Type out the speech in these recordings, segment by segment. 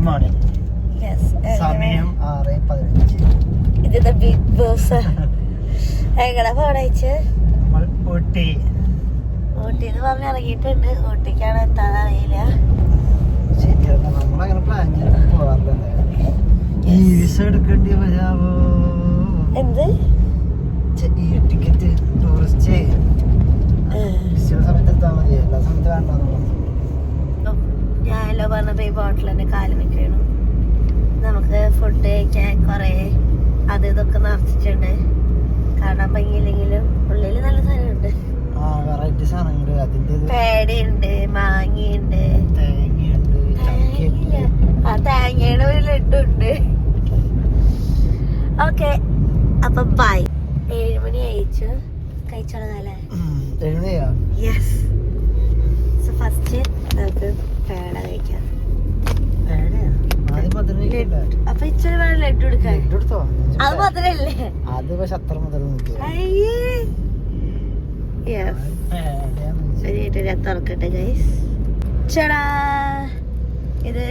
Morning. സമയം 6:15. ഇത് big boss. എങ്ങനെ പോണയച്ച് നമ്മൾ ഊട്ടി എന്ന് പറഞ്ഞ് ഇറങ്ങിയിട്ടുണ്ട്. ഊട്ടിക്കാണ് എത്താൻ അറിയില്ല. ശരിയാണ്, നമ്മളങ്ങനെ പ്ലാൻ ചെയ്ത് പോവാറില്ല. ഈ വിസ എടുക്കേണ്ടി വരാവോ? എന്ത് ഈ ടിക്കറ്റ് ടൂറിസ്റ്റ് സമയത്ത് എത്താൻ മതി, എല്ലാ സമയത്ത് വേണ്ടോ? ഞാനല്ലോ പറഞ്ഞപ്പോ ഈ ബോട്ടിൽ തന്നെ കാല് വെക്കണം. നമുക്ക് ഫുഡ് കഴിക്കാൻ കൊറേ അത് ഇതൊക്കെ നിറച്ചിട്ടുണ്ട്. കാണാൻ ഭംഗിയില്ലെങ്കിലും ഉള്ളില് നല്ല സാധനമുണ്ട്. വെറൈറ്റി സാധനങ്ങള്. അതിന്റെ പേടയുണ്ട്, മാങ്ങയുണ്ട്, തേങ്ങയുണ്ട്, തേങ്ങയുടെ ഒരു ലഡു ഉണ്ട്. ഓക്കെ, അപ്പൊ ബൈ. 7 മണി അയച്ചു കഴിച്ചോളാല്ലേ? 7 മണിയാ? യെസ്. സോ ഫസ്റ്റ് നമുക്ക് പേട കഴിക്കാം. അപ്പൊ ഇച്ചിരി വേണം ലഡു എടുക്കാൻ. അത് മധുരല്ലേ? അത് പക്ഷെ അത്ര മധുരം തുറക്കട്ടെ ഗൈസ്. ചേടാ, ഇത്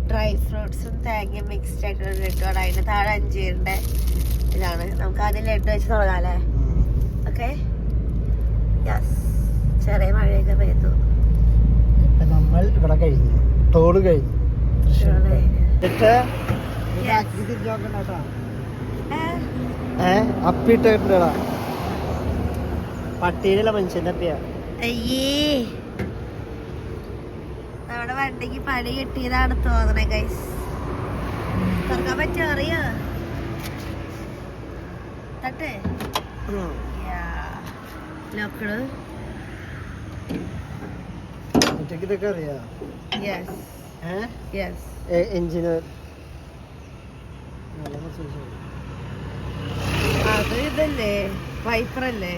ഡ്രൈ ഫ്രൂട്ട്സും തേങ്ങയും മിക്സ്ഡ് ആയിട്ടുള്ള ലഡുവാണ്. അതിന് താഴെ അഞ്ചീറിന്റെ ഇതാണ്. നമുക്ക് ആദ്യം ലഡു വെച്ച് തുടങ്ങാല്ലേ? ഓക്കെ. യെസ്. ചെറിയ മഴയൊക്കെ പെയ്തു. നമ്മൾ ഇവിടെ കഴിഞ്ഞു, ടോള് കഴിഞ്ഞു. അപ്പിട്ടാ പട്ടിയിലുള്ള മനുഷ്യന്റെ അപ്പിയാ. അയ്യേ, നമ്മുടെ വണ്ടിക്ക് പണി കിട്ടിയതാണ് തോന്നണേ ഗൈസ്. തുറക്കാൻ പറ്റുമോ അറിയോ? തട്ടേ ലോക്കട് ഇതൊക്കെ അറിയാ? എഞ്ചിന് അത് ഇതല്ലേ, വൈപ്പറല്ലേ?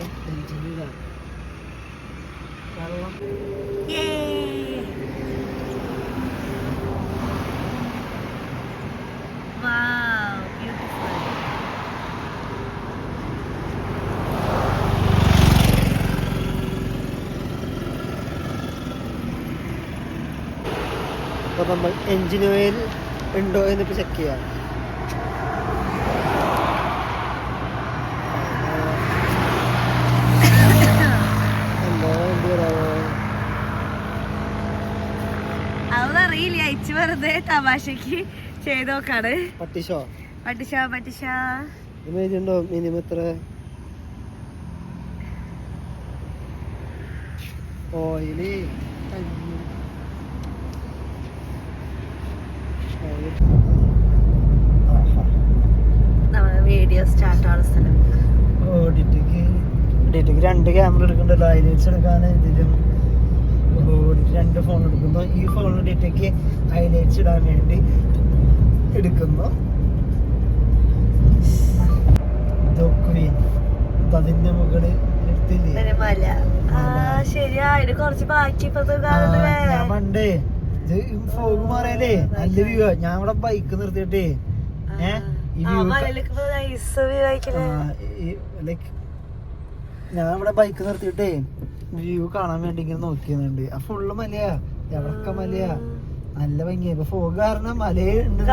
അപ്പൊ നമ്മൾ എഞ്ചിൻ ഓയിൽ ഉണ്ടോ എന്നിപ്പോ ചെക്ക് ചെയ്യാം. അതറിയില്ല, അയച്ചു വെറുതെ തമാശക്ക് ചെയ്ത് നോക്കാണ്. പട്ടിഷോ ഉണ്ടോ? മിനിമം എത്ര ഓയില്? വീഡിയോ സ്റ്റാർട്ട് ആവുന്ന സ്ഥലം. ഡിറ്റിക്ക് 2 ക്യാമറ എടുക്കണ്ടല്ലോ, ഹൈലൈറ്റ്സ് എടുക്കാൻ. ഇതിലും 2 ഫോൺ എടുക്കുന്നു. ഈ ഫോണിൽ ഡിറ്റിക്ക് ഹൈലൈറ്റ്സ് ഇടാൻ വേണ്ടി എടുക്കുന്നു. അതിന്റെ മുകളിൽ കുറച്ച് ബാക്കി ഞാൻ പണ്ടേ ഇത് ഫോഗ് മാറിയാലേ നല്ല വ്യൂ. ഞാൻ ഇവിടെ ബൈക്ക് നിർത്തിയിട്ടേ ഞാൻ ഇവിടെ ബൈക്ക് നിർത്തിയിട്ടേ വ്യൂ കാണാൻ വേണ്ടി ഇങ്ങനെ നോക്കിയുന്നുണ്ട്. ആ ഫുള്ള് മലയാ, എവിടൊക്കെ മലയാ, നല്ല ഭംഗിയാ. ഇപ്പൊ ഫോഗ് കാരണം മലയുണ്ട്.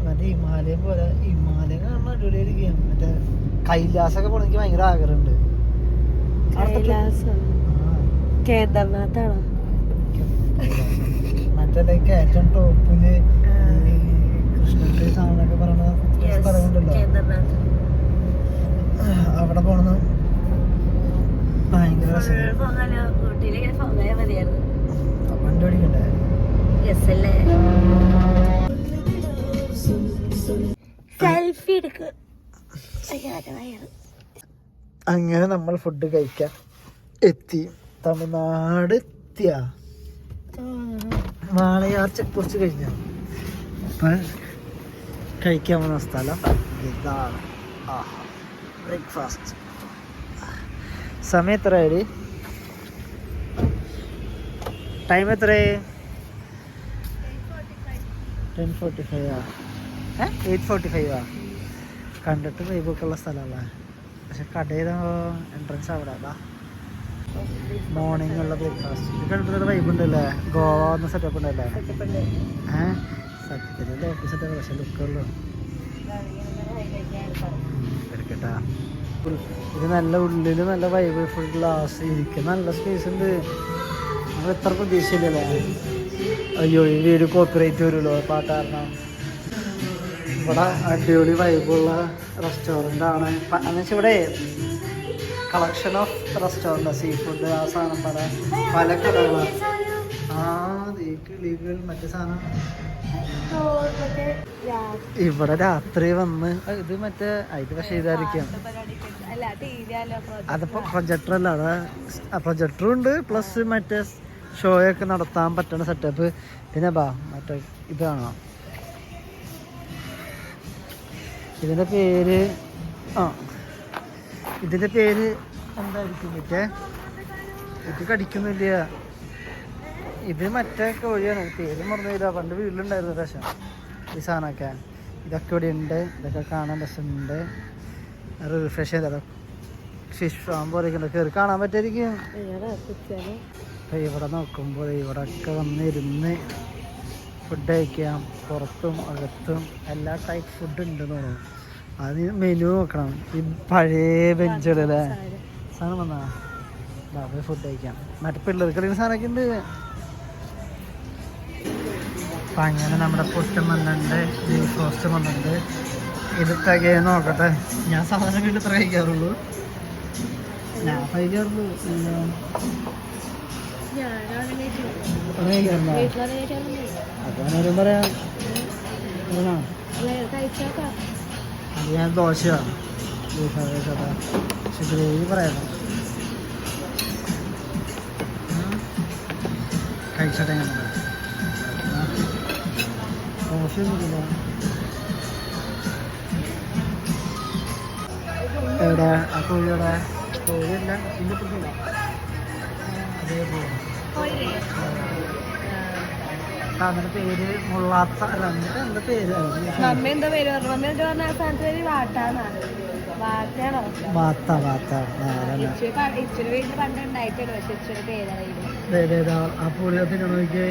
മറ്റേ ഹിമാലയം പോലെ, ഹിമാലയം കാണാൻ അടിപൊളിയായിരിക്കും. മറ്റേ കൈലാസൊക്കെ പോണ എനിക്ക് ഭയങ്കര ആഗ്രഹമുണ്ട്. കേദാർനാഥാണോ? മറ്റേ ലൈക്ക് ഏറ്റവും ടോപ്പില് കൃഷ്ണന്റെ സാധനമൊക്കെ പറഞ്ഞ സ്ഥലമുണ്ടല്ലോ, അവിടെ പോണെന്ന് ഭയങ്കര വണ്ടി ഓടിക്കണ്ടേ? സെൽഫി എടുക്ക. അങ്ങനെ നമ്മൾ ഫുഡ് കഴിക്കാൻ എത്തി. തമിഴ്നാട് എത്തിയ വാളയാർ ചെക്ക് പോസ്റ്റ് കഴിഞ്ഞ അപ്പൊ കഴിക്കാൻ വന്ന സ്ഥലം ഇതാണ്. ബ്രേക്ക്ഫാസ്റ്റ്. സമയം എത്രയായി? ടൈം എത്രയായി? 10:45. 8:45. കണ്ടിട്ട് വൈബൊക്കെ ഉള്ള സ്ഥലമല്ല, പക്ഷെ കടയുടെ എൻട്രൻസ് അവിടെ. മോർണിംഗ് ഉള്ള ബ്രേക്ക്ഫാസ്റ്റ് ഇത് കണ്ടിട്ട് വൈബ് ഉണ്ടല്ലേ ഗോവ എന്ന സെറ്റപ്പ് ഉണ്ടല്ലേ സത്യത്തിൽ ലോക്കൽ സെറ്റപ്പ് പക്ഷെ ലുക്കുള്ളൂ എടുക്കട്ടാ ഇത് നല്ല ഉള്ളിൽ നല്ല വൈബ് ഫുൾ ഗ്ലാസ് ഇരിക്കും നല്ല സ്പേസ് ഉണ്ട് നമ്മൾ എത്ര പ്രതീക്ഷയില്ലല്ലേ അയ്യോ ഈ വീട് കോപ്പിറൈറ്റ് വരുമല്ലോ പാട്ടാരണം ഇവിടെ അടിപൊളി വൈബുള്ള റെസ്റ്റോറൻ്റ് ആണ് എന്നുവെച്ചാൽ ഇവിടെ collection of restaurant sea food ആ സാധനം പല കടകളാണ് കിളികൾ മറ്റേ സാധനം ഇവിടെ രാത്രി വന്ന് ഇത് മറ്റേ ഇത് പക്ഷേ ഇതായിരിക്കാം അതിപ്പോൾ പ്രൊജക്ടർ അല്ല അത് പ്രൊജക്ടറും ഉണ്ട് പ്ലസ് മറ്റേ ഷോ ഒക്കെ നടത്താൻ പറ്റുന്ന സെറ്റപ്പ് പിന്നെ മറ്റേ ഇതാണോ ഇതിൻ്റെ പേര് ഇതിൻ്റെ പേര് എന്തായിരിക്കും മറ്റേ ഇത് കടിക്കുന്നില്ല ഇത് മറ്റേ കോഴിയാണ് പേര് മറന്നില്ല പണ്ട് വീട്ടിലുണ്ടായിരുന്നു രസം ഈ സാധനമൊക്കെ ഇതൊക്കെ ഇവിടെ ഉണ്ട് ഇതൊക്കെ കാണാൻ രസമുണ്ട് റിഫ്രഷ് ചെയ്തോ ഫിഷ് ഫാം പോലെയൊക്കെ ഉണ്ട് കയറി കാണാൻ പറ്റായിരിക്കും ഇവിടെ നോക്കുമ്പോൾ ഇവിടെ ഒക്കെ വന്നിരുന്ന് ഫുഡ് കഴിക്കാം പുറത്തും അകത്തും എല്ലാ ടൈപ്പ് ഫുഡ് ഉണ്ടെന്ന് തോന്നുന്നു അത് മെനു നോക്കണം ഈ പഴയ ബെഞ്ചുകളല്ലേ സാധനം വന്നാ അവിടെ ഫുഡ് കഴിക്കാം മറ്റേ പിള്ളേർക്ക് കളിക്കുന്ന സാധനമൊക്കെ ഉണ്ട് അപ്പം അങ്ങനെ നമ്മുടെ പുട്ടും വന്നിട്ടുണ്ട് ബീഫ് റോസ്റ്റും വന്നിട്ടുണ്ട് ഇത് തികയെ നോക്കട്ടെ ഞാൻ സാധാരണ വീട്ടിൽ ഇത്ര കഴിക്കാറുള്ളൂ ഞാൻ കഴിക്കാറുള്ളൂ അതാണ് പറയാം അത് ഞാൻ ദോശയാണ് പക്ഷെ ഗ്രേവി പറയാം കഴിച്ചോട്ടെ ഞാൻ ദോശ എവിടെ ആ കോഴിയുടെ കോഴിയല്ല ഇതിൻ്റെ പുറത്തില്ല അതേപോലെ അതിന്റെ പേര് മുള്ളാത്ത അല്ല എന്നിട്ട് എന്താ പേര് ആ പുളിയത്തിനാണോ നോക്കിയേ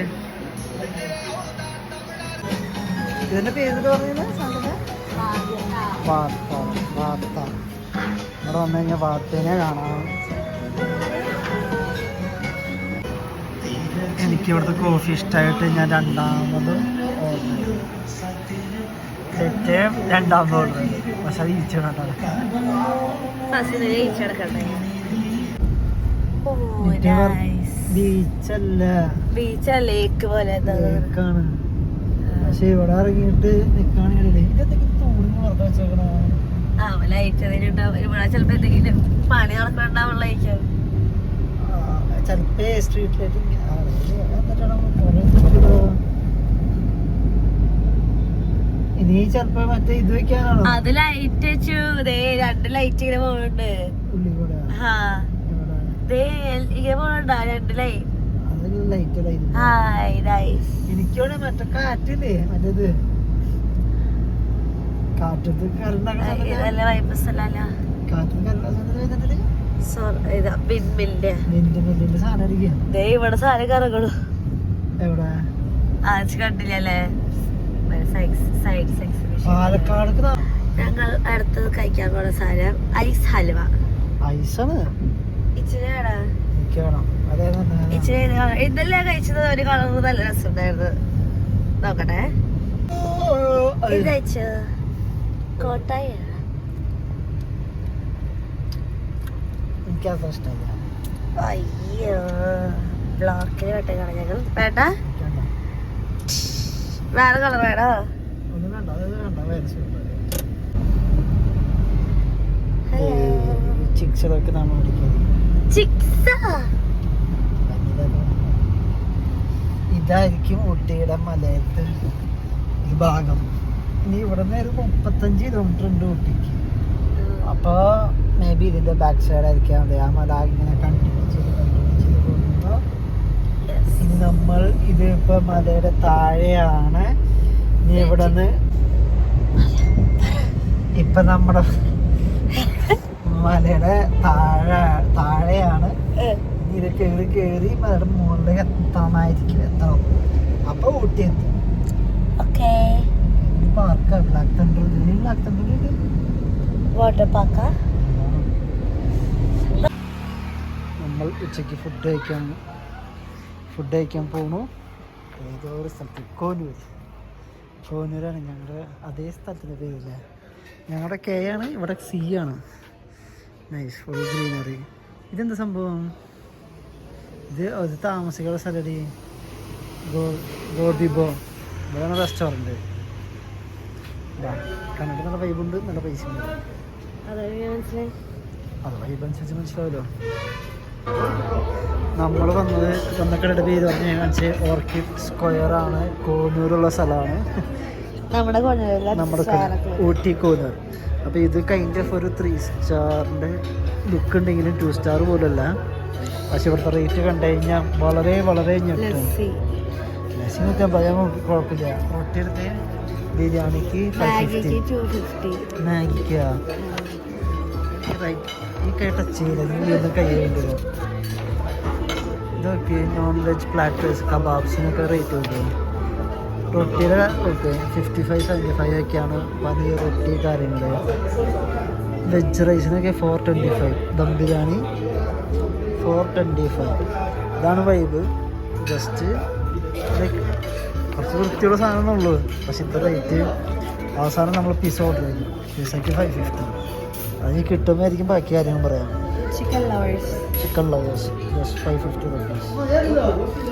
ഇതിന്റെ പേര് പറഞ്ഞത് വാത്ത വാത്ത ഇവിടെ വന്നു കഴിഞ്ഞാൽ വാത്തേനെ കാണാം എനിക്ക് ഇവിടുത്തെ കോഫി ഇഷ്ടമായിട്ട് ഞാൻ രണ്ടാമതും രണ്ടാമത് ഓർഡർ പക്ഷെ അത് ബീച്ചല്ലേക്കാണ് പക്ഷെ ഇവിടെ ഇറങ്ങിയിട്ട് നിക്കാണെങ്കിൽ ഇതെന്തെങ്കിലും തൂണി വളർത്ത വെച്ചേക്കണോ ചിലപ്പോ എന്തെങ്കിലും പണി നടക്കണ്ടാവുള്ളായിരിക്കും ചിലപ്പോ സ്ട്രീറ്റ് ലൈറ്റിങ് ഇനി ചിലപ്പോ മറ്റേ ഇത് വെക്കാനാണോ അത് ലൈറ്റ് വെച്ചു രണ്ട് ലൈറ്റ് ഇങ്ങനെ പോകുന്നുണ്ട് ഇങ്ങനെ പോകുന്നുണ്ടോ രണ്ട് ലൈറ്റ് എനിക്കവിടെ മറ്റേ കാറ്റില്ലേ മറ്റേത് കാറ്റത്ത് ഇവിടെ സാധനം കറങ്ങണു എവിടെ കണ്ടില്ലല്ലേ പാലക്കാട് ഞങ്ങൾ അടുത്തത് കഴിക്കാൻ പോണ സാധനം ഐസ് ഹൽവ ഐസാണ് ഇച്ചിരിയാടാ ഇച്ചിരി ഇതെല്ലാം കഴിച്ചത് ഒരു കളർ നല്ല രസമുണ്ടായിരുന്നു നോക്കട്ടെ ഇത് കഴിച്ചു കോട്ടായ എനിക്കത്ര ഇഷ്ടമല്ല അയ്യോ ബ്ലോക്കിൽ വെട്ട കളഞ്ഞു വേണ്ട വേറെ കളർ വേണോ ചിക്സൊക്കെ നമ്മൾ ഇതായിരിക്കും ഊട്ടിയുടെ മലയത്തെ ഈ ഭാഗം ഇനി ഇവിടെ നിന്ന് ഒരു 35 കിലോമീറ്റർ ഉണ്ട് ഊട്ടിക്ക് അപ്പൊ മേ ബി ഇതിന്റെ ബാക്ക് സൈഡ് ആയിരിക്കാം അതെ ആ മല ഇങ്ങനെ കണ്ടിന്യൂ ചെയ്ത് പോകുമ്പോ ഇനി നമ്മൾ ഇത് ഇപ്പൊ മലയുടെ താഴെയാണ് ഇനി ഇവിടെ നിന്ന് ഇപ്പൊ നമ്മുടെ മലയുടെ താഴെയാണ്. ഇത് കയറി മലയുടെ മുകളിലേക്ക് എത്തണം. അപ്പൊ ഊട്ടി എത്തി. പാർക്കാ ബ്ലാക്ക് തണ്ടർ വാട്ടർ പാർക്കാ. നമ്മൾ ഉച്ചയ്ക്ക് ഫുഡ് കഴിക്കാൻ പോണു. ഏതോ ഒരു സ്ഥലത്ത് കോനൂരാണ് ഞങ്ങളുടെ അതേ സ്ഥലത്തിൻ്റെ പേരില്ല. ഞങ്ങളുടെ കെ ആണ്, ഇവിടെ സി ആണ്. Nice full greenery. ഇതെന്താ സംഭവം? ഇത് താമസിക്കുന്ന സ്ഥലടി ഗോദിബോ. ഇവിടെയാണ് റെസ്റ്റോറൻറ്റ്. കണ്ടിട്ട് നല്ല വൈബുണ്ട്, നല്ല പൈസ ഉണ്ട്. അത് വൈബ് അനുസരിച്ച് മനസ്സിലാവല്ലോ. നമ്മൾ വന്നക്കടയുടെ പേര് പറഞ്ഞ് കാണിച്ച് ഓർക്കിഡ് സ്ക്വയർ ആണ്. കോന്നൂരുള്ള സ്ഥലമാണ് നമ്മുടെ ഊട്ടി കോന്നൂർ. അപ്പോൾ ഇത് കൈൻഡ് ഓഫ് ഒരു 3 സ്റ്റാറിൻ്റെ ലുക്ക് ഉണ്ടെങ്കിലും 2 സ്റ്റാർ പോലല്ല. പക്ഷെ ഇവിടുത്തെ റേറ്റ് കണ്ടു കഴിഞ്ഞാൽ വളരെ വളരെ ഞെട്ടും. ലസ്സി 150 കുഴപ്പമില്ല. റൊട്ടിയെടുത്ത് ബിരിയാണിക്ക് 550, മാഗിക്ക് റൈറ്റ്. ഈ കൈ ടച്ച് ചെയ്യില്ല, നീ ഒന്ന് കൈ വേണ്ടി. ഇതൊക്കെ നോൺ വെജ് പ്ലാറ്റേഴ്സ് കബാബ്സിനൊക്കെ റേറ്റ് കിട്ടും. റൊട്ടിയുടെ ഓക്കെ 55-75 ഒക്കെയാണ് പനീർ റൊട്ടി കാര്യങ്ങൾ. വെജ് റൈസിനൊക്കെ 425. ദം ബിരിയാണി 425. ഇതാണ് വൈബ്. ജസ്റ്റ് ലൈക്ക് കുറച്ച് വൃത്തിയുള്ള സാധനമേ ഉള്ളൂ. പക്ഷെ ഇത്ര റേറ്റ്. അവസാനം നമ്മൾ പിസ്സ ഓർഡർ ചെയ്തു. പിസ്സയ്ക്ക് 550. അതിന് കിട്ടുമ്പോഴായിരിക്കും ബാക്കി കാര്യങ്ങൾ പറയാം. Chicken lovers just 550 rupees.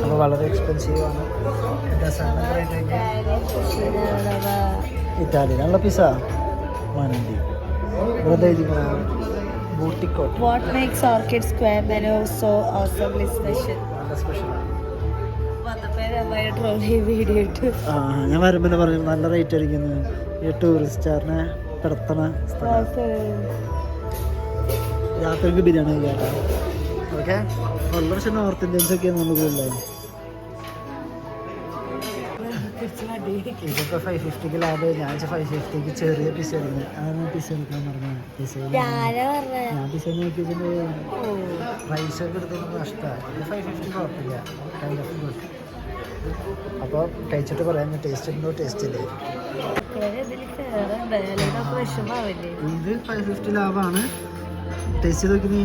അപ്പോൾ വളരെ എക്സ്പെൻസീവ് ആണ്. എന്താ സാധനം റേറ്റ് ഇറ്റാലിയനുള്ള പിസ്സ 190. ഇവിടെ എഴുതിക്കണം ബൂട്ടിക്കോട്ട്. What makes Orchid Square menu so awesomely special? നല്ല സ്പെഷ്യലാണ്. ഞാൻ വരുമ്പോൾ പറഞ്ഞു നല്ല റേറ്റ് അടിക്കുന്നു. ഈ ടൂറിസ്റ്റുകാരനെ കിടത്തണ രാത്രിക്ക് ബിരിയാണി കേട്ടോ. ഓക്കെ, വളരെ നോർത്ത് ഇന്ത്യൻസ് ഒക്കെയാണ് നമുക്ക് ഉള്ളത്. ഇതൊക്കെ 550 ലാഭം. ഞാൻ 550 ചെറിയ പിസ്സ എടുക്കുന്നത്. അതാണ് പിസ്സ എടുക്കാൻ പറഞ്ഞത്. ഞാൻ പിസ്സ നോക്കിയതിന് റൈസ് ഒക്കെ എടുത്തത് നഷ്ടമാണ്. 550 കുഴപ്പമില്ല, കൈൻഡ് ഓഫ് ഗുഡ്. അപ്പോൾ കഴിച്ചിട്ട് പറയാൻ ടേസ്റ്റ് ഉണ്ടോ ടേസ്റ്റ് ഇല്ലേ. ഇത് 550 ലാഭമാണ്. ടേസ്റ്റ് ചെയ്ത് നോക്കി.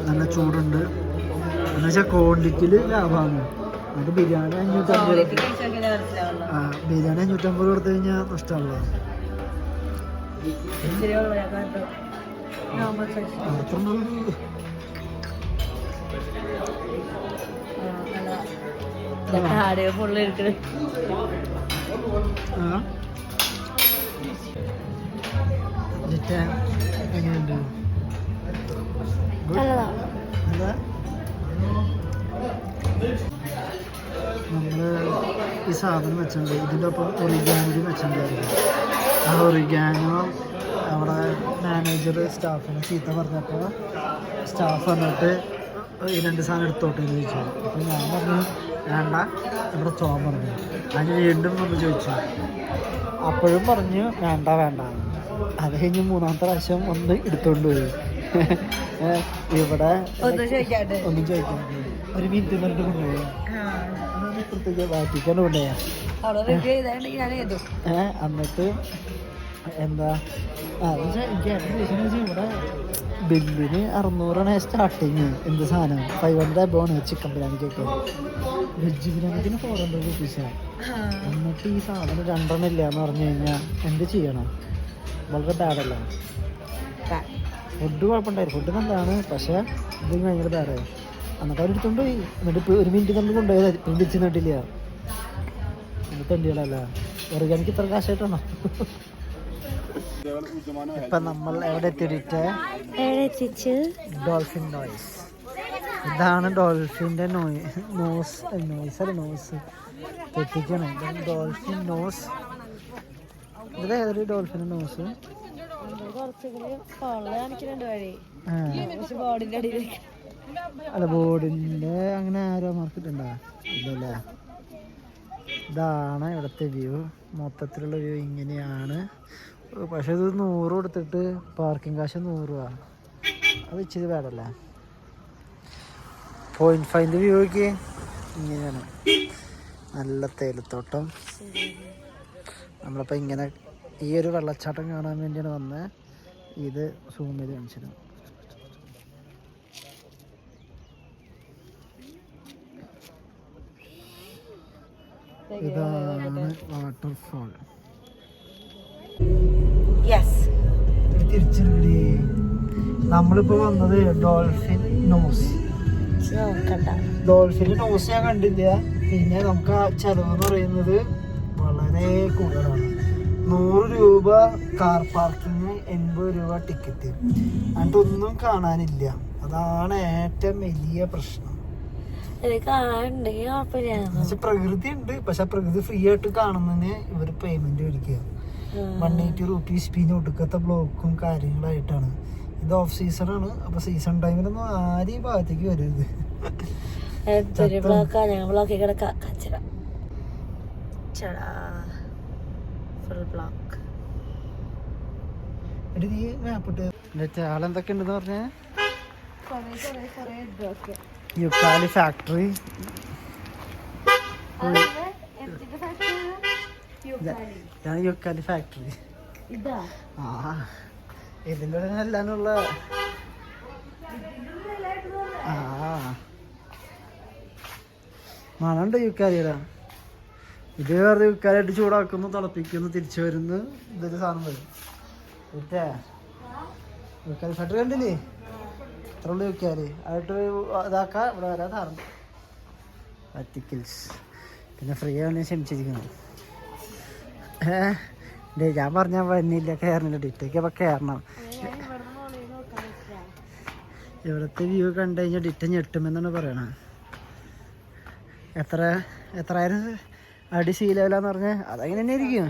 നല്ല ചൂടുണ്ട് എന്ന് വെച്ചാൽ ക്വാണ്ടിറ്റിയിൽ ലാഭമാണ്. നമുക്ക് ബിരിയാണി 550 കൊടുത്തു കഴിഞ്ഞാൽ നഷ്ടമാണല്ലോ. എങ്ങനെയുണ്ട്? നമ്മള് ഈ സാധനം വെച്ചിട്ടുണ്ട്. ഇതിൻ്റെ ഒപ്പം ഒറിഗാനോ വെച്ചിട്ടുണ്ടായിരുന്നു. ആ ഒറിഗാനോ അവിടെ മാനേജർ സ്റ്റാഫിന് ചീത്ത പറഞ്ഞപ്പോൾ സ്റ്റാഫ് വന്നിട്ട് ഈ 2 സാധനം എടുത്തോട്ടെ എന്ന് ചോദിച്ചു. അപ്പോൾ ഞാൻ പറഞ്ഞു വേണ്ട, ഇവിടെ ചോൻ പറഞ്ഞു. അതിന് വീണ്ടും വന്ന് ചോദിച്ചു. അപ്പോഴും പറഞ്ഞു വേണ്ട. അത് കഴിഞ്ഞ് 3ാമത്തെ പ്രാവശ്യം ഒന്ന് എടുത്തോണ്ട് പോയി. ഇവിടെ ഒന്നും ചോദിക്കാണ്ട് 1 മിനിറ്റ് പറഞ്ഞിട്ട് കൊണ്ടുപോയി. ഇപ്പുറത്തേക്ക് ബാറ്റിക്കാണ്ട് കൊണ്ടുപോയാ. എന്നിട്ട് എന്താ ഇവിടെ ബില്ലിന് 600 സ്റ്റാർട്ടിങ്. എന്ത് സാധനം 500 അബോണ് ചിക്കൻ ബിരിയാണിക്കൊക്കെ. വെജ് ബിരിയാണിക്ക് 400 rupees-ആണ്. എന്നിട്ട് ഈ സാധനം 2 ഇല്ല എന്ന് പറഞ്ഞു കഴിഞ്ഞാൽ എന്ത് ചെയ്യണം? വളരെ ബാഡല്ല. ഫുഡ് കുഴപ്പമുണ്ടായിരുന്നു, ഫുഡ് നല്ലതാണ്. പക്ഷേ ഇത് ഭയങ്കര ബാഡായി. എന്നിട്ട് അവരെടുത്തോണ്ട് പോയി. എന്നിട്ട് 1 മിനിറ്റ് തന്നെ കൊണ്ടുപോയത്. തിരിച്ചു നട്ടില്ല. എന്നിട്ട് എന്തികളല്ല ഓർഗാനിക്ക് ഇത്ര കാശായിട്ടാണോ? ഇപ്പൊ നമ്മൾ എവിടെ എത്തിയിട്ട് ഡോൾഫിൻ നോയ്സ്. ഇതാണ് ഡോൾഫിൻ്റെ നോസ് തെറ്റിക്കണം. Dolphin nose. ഇത് ഏതൊരു ഡോൾഫിൻ്റെ നോസ് അല്ല ബോർഡിൻ്റെ അങ്ങനെ ആരോ മാർക്കിട്ടുണ്ടോ? ഇല്ലല്ലേ. ഇതാണ് ഇവിടുത്തെ വ്യൂ. മൊത്തത്തിലുള്ള വ്യൂ ഇങ്ങനെയാണ്. പക്ഷെ ഇത് 100 കൊടുത്തിട്ട് പാർക്കിംഗ് കാശ് 100 രൂപ. അത് ഇച്ചിരി വേടല്ലേ. .5 വ്യൂക്ക് ഇങ്ങനെയാണ്. നല്ല തേയിലത്തോട്ടം. നമ്മളിപ്പോൾ ഇങ്ങനെ ഈ ഒരു വെള്ളച്ചാട്ടം കാണാൻ വേണ്ടിയാണ് വന്നത്. ഇത് സൂം ചെയ്ത് കാണിച്ചത്. ഇതാണ് വാട്ടർഫോൾ. തിരിച്ചെടുക്കടി. നമ്മളിപ്പോ വന്നത് ഡോൾഫിൻ നോസ്. ഡോൾഫിൻ നോസ് ഞാൻ കണ്ടില്ല. പിന്നെ നമുക്ക് ആ ചെലവ് എന്ന് പറയുന്നത് വളരെ കൂടുതലാണ്. 100 രൂപ കാർ പാർക്കിങ്, 80 രൂപ ടിക്കറ്റ്. എന്നിട്ടൊന്നും കാണാനില്ല. അതാണ് ഏറ്റവും വലിയ പ്രശ്നം. പ്രകൃതി ഉണ്ട്, പക്ഷെ പ്രകൃതി ഫ്രീ ആയിട്ട് കാണുന്നതിന് ഇവര് പേയ്മെന്റ് മേടിക്കുക. 180 rupees. പിന്നെ ഒടുക്കത്തെ ബ്ലോക്കും കാര്യങ്ങളായിട്ടാണ്. ഇത് ഓഫ് സീസൺ ആണ്. അപ്പൊ സീസൺ ടൈമിലൊന്നും ആരും ഈ ഭാഗത്തേക്ക് വരരുത്. ആളെന്തൊക്കെ ഉണ്ടെന്ന് പറഞ്ഞേ? യുക്കാലി ഫാക്ടറി. യുക്കാലി ഫാക്ടറി. ആ ഇതിൻ്റെ എല്ലാനുള്ള മണമുണ്ട് യുക്കാലിയുടെ. ഇത് വേറെ യുക്കാലിയായിട്ട് ചൂടാക്കുന്നു, തിളപ്പിക്കുന്നു, തിരിച്ചു വരുന്നു. ഇതൊരു സാധനം വരും. യുക്കാലി ഫാക്ടറി കണ്ടില്ലേ? ഇത്ര ഉള്ളു യുക്കാലി ആയിട്ട് ഇതാക്കാം. ഇവിടെ വരാൻ സാധനം പറ്റിക്കിൽസ്. പിന്നെ ഫ്രീ ആണ് ക്ഷമിച്ചിരിക്കുന്നത്. ഞാൻ പറഞ്ഞാൽ വരുന്നില്ല, കയറുന്നില്ല. ഡിറ്റയ്ക്ക് അപ്പം കയറണം. ഇവിടുത്തെ വ്യൂ കണ്ടു കഴിഞ്ഞാൽ ഡിറ്റ ഞെട്ടുമെന്നാണ് പറയണത്. എത്രായിരം അടി സീ ലെവലാന്ന് പറഞ്ഞാൽ അതങ്ങനെ തന്നെ ആയിരിക്കും.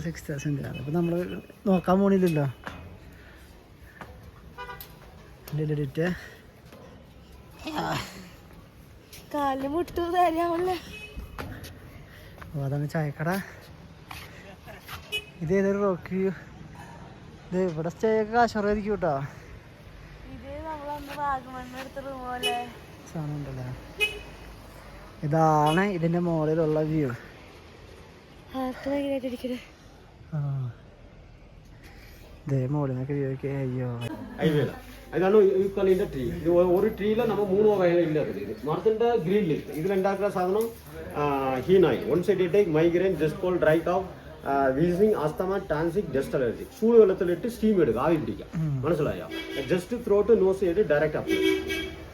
6,000. അപ്പം നമ്മൾ നോക്കാൻ പോണില്ലല്ലോ. ഡിറ്റ കാലിന് മുട്ടു തരാമല്ലേ. അതാണ് ചായക്കട. ഇത് ഏതൊരു റോക്ക് വ്യൂ. ഇത് ഇവിടെ സ്റ്റേ ഒക്കെ കാശുറവായിരിക്കും കേട്ടോ. സാധനം ഉണ്ടല്ലേ. ഇതാണ് ഇതിന്റെ മുകളിലുള്ള വ്യൂ. ഇതേ മുകളിലൊക്കെ വ്യൂ ഒക്കെ. അയ്യോ അതാണ് യൂക്കാലിന്റെ ട്രീ. ഇത് ഒരു ട്രീയില് നമ്മൾ 3 വകയില്ല. ഇത് മരത്തിന്റെ ഗ്രീൻ ലീഫ്. ഇതിലുണ്ടാക്കുന്ന സാധനം ഹീനായി. One side take migraine, just cold, dry cough, wheezing, asthma, ടാൻസിക്, ഡസ്റ്റ് അലർജി. ചൂട് വെള്ളത്തിലിട്ട് സ്റ്റീം എടുക്കുക, ആവി പിടിക്കുക. മനസ്സിലായോ? ജസ്റ്റ് ത്രോട്ട് നോസ് ചെയ്ത് ഡയറക്റ്റ് അപ്ലൈ.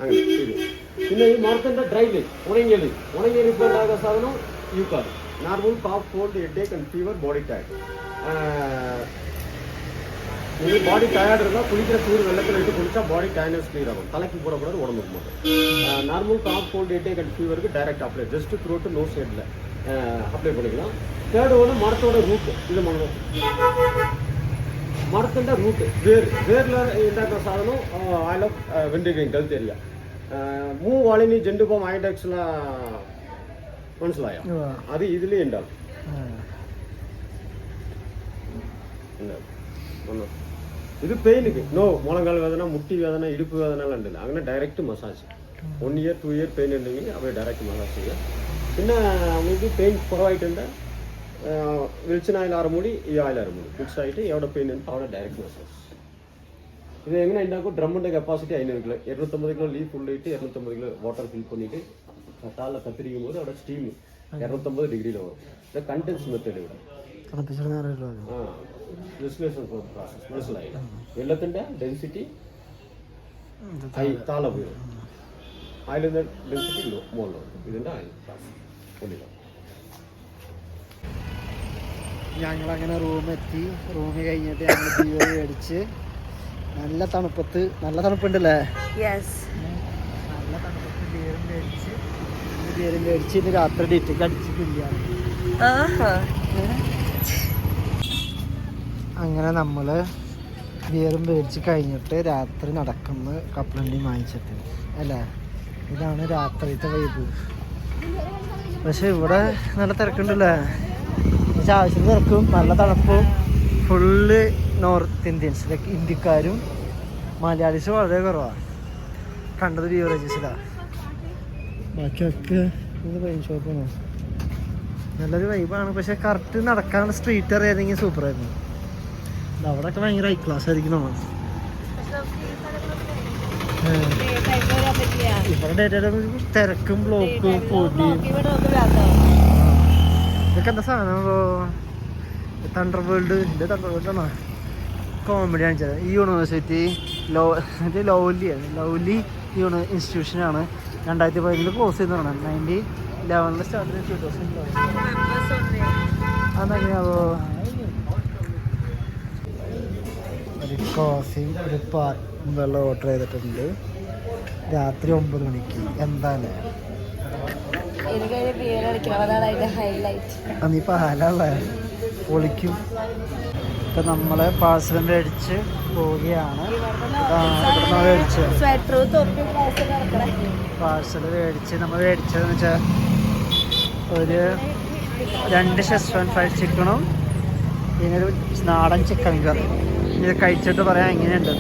അങ്ങനെ ഇത്. പിന്നെ ഈ മരത്തിന്റെ ഡ്രൈ ലീഫ്, ഉണങ്ങിയ ലീഫ് ഇപ്പോൾ ഉണ്ടാക്കുന്ന സാധനം യൂക്കാലി. Normal cough, cold, headache and fever, body tired. ഈ ബോഡി ടയർഡ് இருந்தால் குளிக்கிற சூடு வெள்ளத்தில் இட்டு குளிச்சா பாடி டயர்னஸ் கிளியர் ஆகும். தலைக்கு போடக்கூடாது, உடம்புக்கு மட்டும். Normal cough, cold, headache and ஃபீவருக்கு direct apply. Just throat nose ஹெட்டில் அப்ளை பண்ணிக்கலாம். தேர்டு ஒன்று மரத்தோட ரூட். இது பண்ணணும். മരത്തിൻ്റെ റൂട്ട്, വേരിൽ ഉണ്ടാക്കുന്ന സാധനം ആയിൽ ഓഫ് വെൻട്രിഗ്രെയിൻ ഗൾത്ത് ഏരിയ. മൂവാളിനി ജെൻഡുപോം ഐഡക്സില മനസ്സിലായോ? അത് ഇതിലേ ഉണ്ടാവും. ഇത് പെയിനുക്ക് മുളങ്കാൽ വേദന, മുട്ടി വേദന, ഇടുപ്പ് വേദന എല്ലാം ഉണ്ടല്ലോ. അങ്ങനെ direct massage. 1 year 2 year pain ഉണ്ടെങ്കിൽ അവർ ഡയറക്റ്റ് മസാജ് ചെയ്യുക. പിന്നെ നമുക്ക് പെയിൻ കുറവായിട്ടുണ്ട് വെളിച്ചെണ്ണ ആറുമൂടി, ഈ ആയിൽ ആറുമൂടി ഫിക്സ് ആയിട്ട് എവിടെ പെയിൻ ഉണ്ട് അവിടെ ഡയറക്റ്റ് മസാജ്. ഇത് എങ്ങനെ ഉണ്ടാക്കും? ഡ്രമ്മിൻ്റെ കപ്പാസിറ്റി 500 കിലോ, 250 കിലോ ലീഫ് ഉള്ളിട്ട് 250 കിലോ വാട്ടർ ഫിൽ பண்ணிட்டு കത്താല കത്തിരിക്കും പോது അവിടെ സ്റ്റീം 250 ഡിഗ്രിയിൽ വരും. ഇത് കണ്ടൻസ് മെത്തേഡ് ഇവിടെ. പ്രോസസ് മനസ്സിലായി. വെള്ളത്തിന്റെ ഡെൻസിറ്റി ഹൈ താഴെ പോയി, അതിൽ ഡെൻസിറ്റി ലോ മുകളിലുണ്ട്. ഇതിന്റെ ഞങ്ങളങ്ങനെ റൂമെത്തി. റൂമിൽ കഴിഞ്ഞിട്ട് ഞങ്ങൾ ബിയർ മേടിച്ച് നല്ല തണുപ്പുണ്ടല്ലേ? നല്ല തണുപ്പത്ത് ബിയറും മേടിച്ച് ഇന്ന് രാത്രി ഡേറ്റൊക്കെ അടിച്ചിട്ടില്ല. അങ്ങനെ നമ്മൾ ബിയറും മേടിച്ച് കഴിഞ്ഞിട്ട് രാത്രി നടക്കുന്ന കപ്പലണ്ടി വാങ്ങിച്ചിട്ട് അല്ലേ? ഇതാണ് രാത്രിത്തെ വൈബ്. പക്ഷെ ഇവിടെ നല്ല തിരക്കുണ്ടല്ലേ, ആവശ്യം തിരക്കും, നല്ല തണുപ്പും. ഫുള്ള് നോർത്ത് ഇന്ത്യൻസ്, ലൈക്ക് ഇന്ത്യക്കാരും മലയാളീസ് വളരെ കുറവാണ്. കണ്ടത് ബീവറേജസിലാണ്, ബാക്കിയൊക്കെ വൈൻ ഷോപ്പാണ്. നല്ലൊരു വൈബാണ്. പക്ഷെ കറക്റ്റ് നടക്കാനുള്ള സ്ട്രീറ്റ് അറിയാതെങ്കിൽ സൂപ്പറായിരുന്നു. അവിടെയൊക്കെ ഭയങ്കര ഹൈ ക്ലാസ് ആയിരിക്കും നമ്മൾ. ഇവിടെ ഡേറ്റ തിരക്കും ബ്ലോക്കും പൊടിയും. ഇതൊക്കെ എന്താ സാധനം? തണ്ടർ വേൾഡ്, ഇത് തണ്ടർ വേൾഡാണോ? കോമഡി കാണിച്ചത്. ഈ യൂണിവേഴ്സിറ്റി ലൗലി ഇൻസ്റ്റിറ്റ്യൂഷനാണ്. 2017 ക്ലോസ് ചെയ്ത് തുടങ്ങണം. 2011 സ്റ്റാർട്ട് ചെയ്ത് 2011. അതെങ്ങനെയാവോ? ഒരു കോഫിയും ഒരു വെള്ളം ഓർഡർ ചെയ്തിട്ടുണ്ട്. രാത്രി 9 മണിക്ക്. എന്താല്ലേ നീ പാലല്ലേ പൊളിക്കും. ഇപ്പം നമ്മള് പാഴ്സൽ മേടിച്ച് പോവുകയാണ്. പാഴ്സൽ മേടിച്ച് നമ്മൾ മേടിച്ചതെന്ന് വെച്ചാൽ ഒരു 2 ഷെസ്വാൻ ഫ്രൈഡ് ചിക്കനും പിന്നെ ഒരു നാടൻ ചിക്കൻ കറി. ഇത് കഴിച്ചിട്ട് പറയാം എങ്ങനെയുണ്ട്.